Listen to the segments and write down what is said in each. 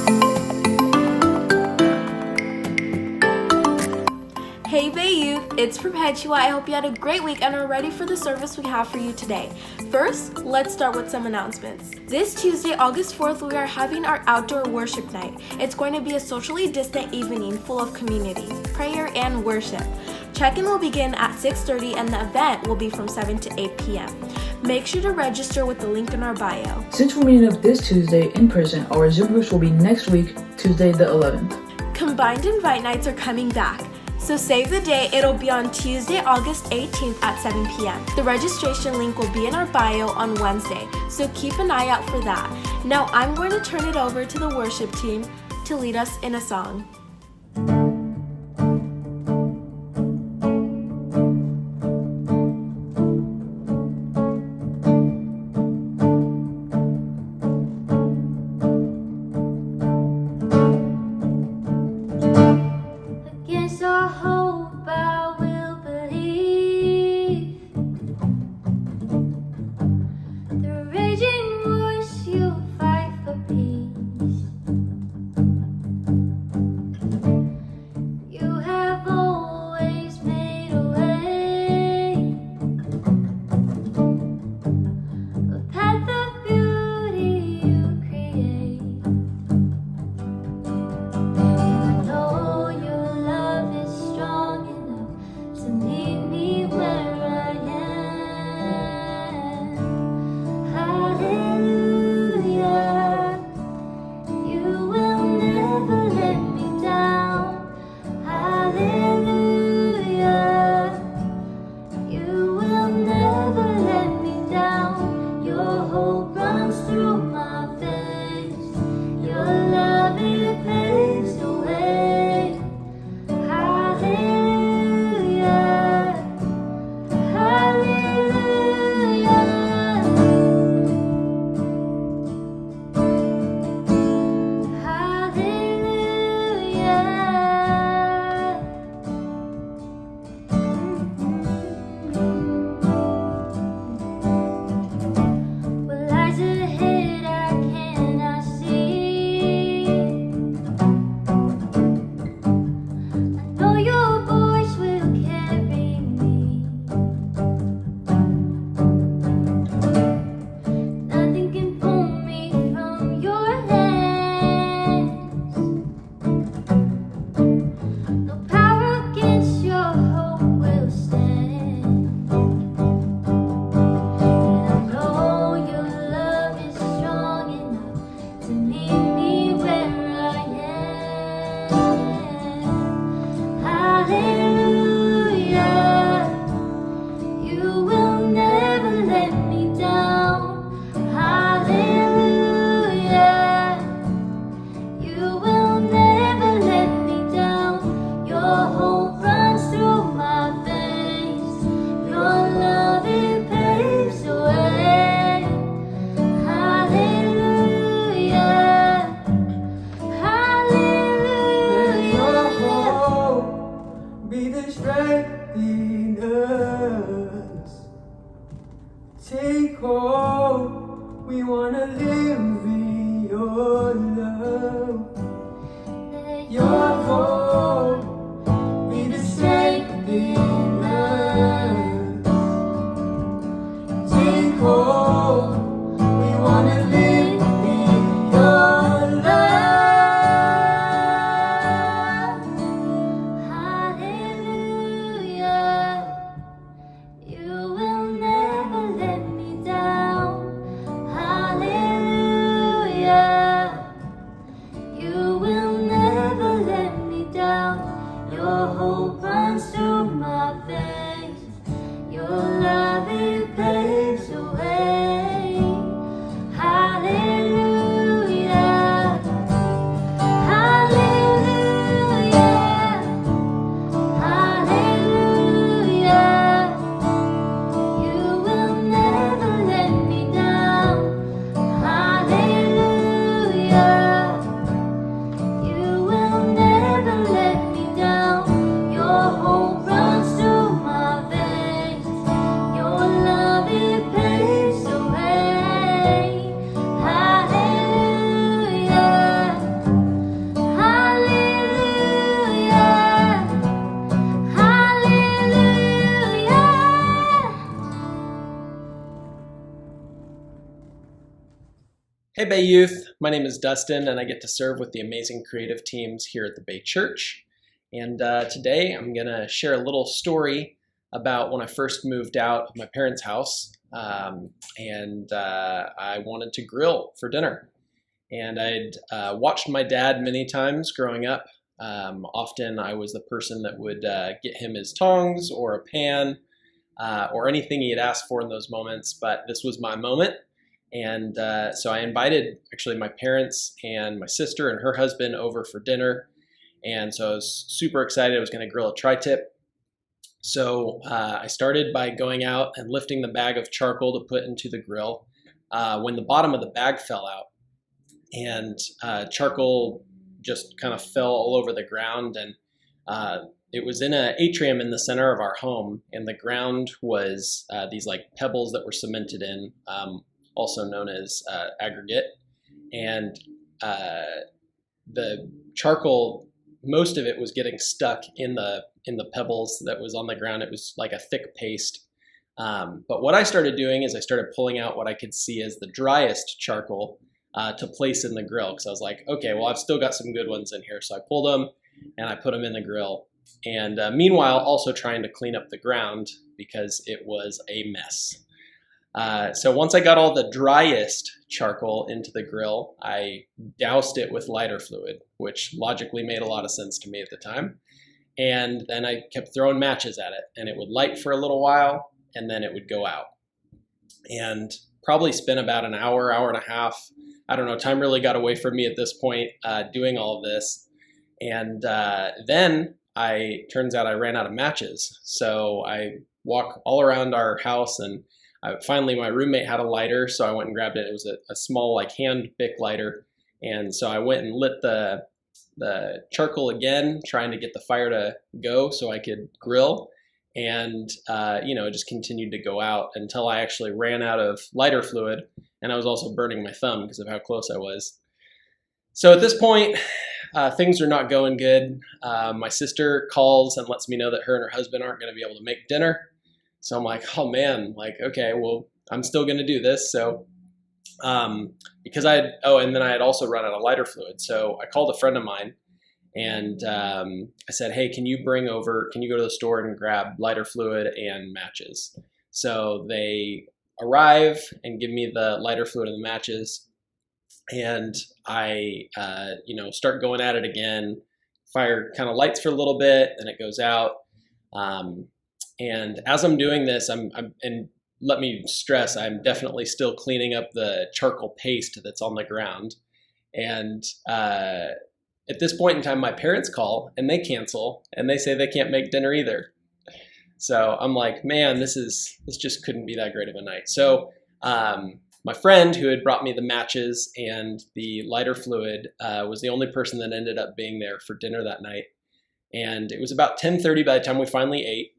Hey Bay Youth, it's Perpetua. I hope you had a great week and are ready for the service we have for you today. First, let's start with some announcements. This Tuesday, August 4th, we are having our outdoor worship night. It's going to be a socially distant evening full of community, prayer, and worship. Check-in will begin at 6:30 and the event will be from 7 to 8 p.m. Make sure to register with the link in our bio. Since we're meeting up this Tuesday in person, our Zoom groups will be next week, Tuesday the 11th. Combined Invite Nights are coming back. So save the day, it'll be on Tuesday, August 18th at 7 p.m. The registration link will be in our bio on Wednesday, so keep an eye out for that. Now I'm going to turn it over to the worship team to lead us in a song. Against all hope, I will believe. The raging wars, you'll fight for peace. Hey Bay Youth, my name is Dustin and I get to serve with the amazing creative teams here at the Bay Church. And today I'm going to share a little story about when I first moved out of my parents' house and I wanted to grill for dinner. And I'd watched my dad many times growing up. Often I was the person that would get him his tongs or a pan or anything he had asked for in those moments, but this was my moment. And so I invited actually my parents and my sister and her husband over for dinner. And so I was super excited. I was going to grill a tri-tip. So I started by going out and lifting the bag of charcoal to put into the grill when the bottom of the bag fell out. And charcoal just kind of fell all over the ground. And it was in an atrium in the center of our home. And the ground was these like pebbles that were cemented in. Also known as aggregate, and the charcoal, most of it was getting stuck in the pebbles that was on the ground. It was like a thick paste. But what I started doing is I started pulling out what I could see as the driest charcoal to place in the grill, because I was like, okay, well, I've still got some good ones in here. So I pulled them and I put them in the grill. And meanwhile, also trying to clean up the ground because it was a mess. So once I got all the driest charcoal into the grill, I doused it with lighter fluid, which logically made a lot of sense to me at the time. And then I kept throwing matches at it, and it would light for a little while, and then it would go out. And probably spent about an hour, hour and a half. I don't know, time really got away from me at this point doing all of this. And then turns out I ran out of matches. So I walk all around our house, and finally, my roommate had a lighter, so I went and grabbed it. It was a small, like hand Bic lighter, and so I went and lit the charcoal again, trying to get the fire to go so I could grill. And it just continued to go out until I actually ran out of lighter fluid, and I was also burning my thumb because of how close I was. So at this point, things are not going good. My sister calls and lets me know that her and her husband aren't going to be able to make dinner. So I'm like, oh man, okay, well, I'm still going to do this. So, because and then I had also run out of lighter fluid. So I called a friend of mine and I said, hey, can you go to the store and grab lighter fluid and matches? So they arrive and give me the lighter fluid and the matches. And I, start going at it again. Fire kind of lights for a little bit, then it goes out. And as I'm doing this, and let me stress, I'm definitely still cleaning up the charcoal paste that's on the ground. And at this point in time, my parents call and they cancel and they say they can't make dinner either. So I'm like, man, this just couldn't be that great of a night. So my friend who had brought me the matches and the lighter fluid was the only person that ended up being there for dinner that night. And it was about 10:30 by the time we finally ate.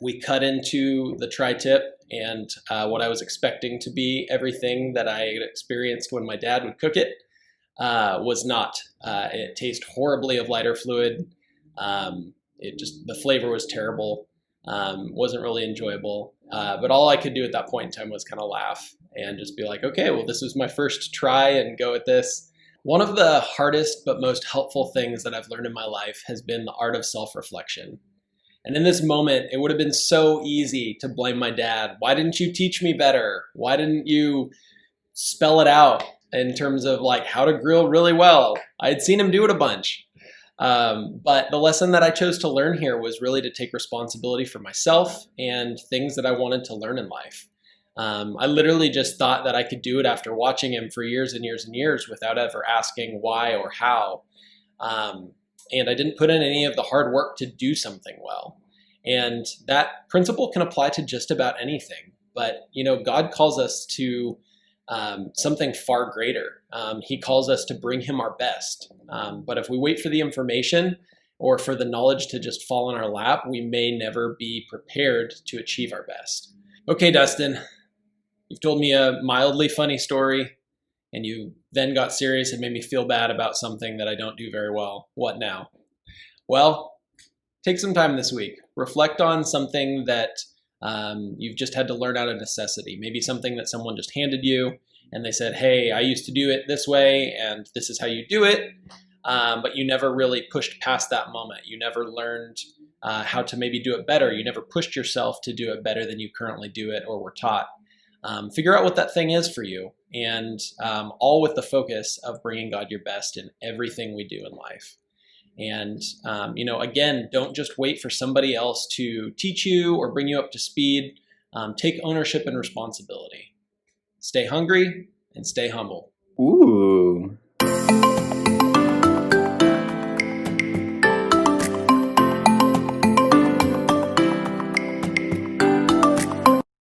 We cut into the tri-tip, and what I was expecting to be everything that I had experienced when my dad would cook it was not. It tasted horribly of lighter fluid. The flavor was terrible. Wasn't really enjoyable. But all I could do at that point in time was kind of laugh and just be like, okay, well, this was my first try and go at this. One of the hardest but most helpful things that I've learned in my life has been the art of self-reflection. And in this moment, it would have been so easy to blame my dad. Why didn't you teach me better? Why didn't you spell it out in terms of like how to grill really well? I had seen him do it a bunch. But the lesson that I chose to learn here was really to take responsibility for myself and things that I wanted to learn in life. I literally just thought that I could do it after watching him for years and years and years without ever asking why or how. And I didn't put in any of the hard work to do something well. And that principle can apply to just about anything. But, God calls us to something far greater. He calls us to bring him our best. But if we wait for the information or for the knowledge to just fall in our lap, we may never be prepared to achieve our best. Okay, Dustin, you've told me a mildly funny story, and you then got serious and made me feel bad about something that I don't do very well. What now? Well, take some time this week. Reflect on something that you've just had to learn out of necessity. Maybe something that someone just handed you and they said, hey, I used to do it this way, and this is how you do it. But you never really pushed past that moment. You never learned how to maybe do it better. You never pushed yourself to do it better than you currently do it or were taught. Figure out what that thing is for you, and all with the focus of bringing God your best in everything we do in life. And, again, don't just wait for somebody else to teach you or bring you up to speed. Take ownership and responsibility. Stay hungry and stay humble. Ooh.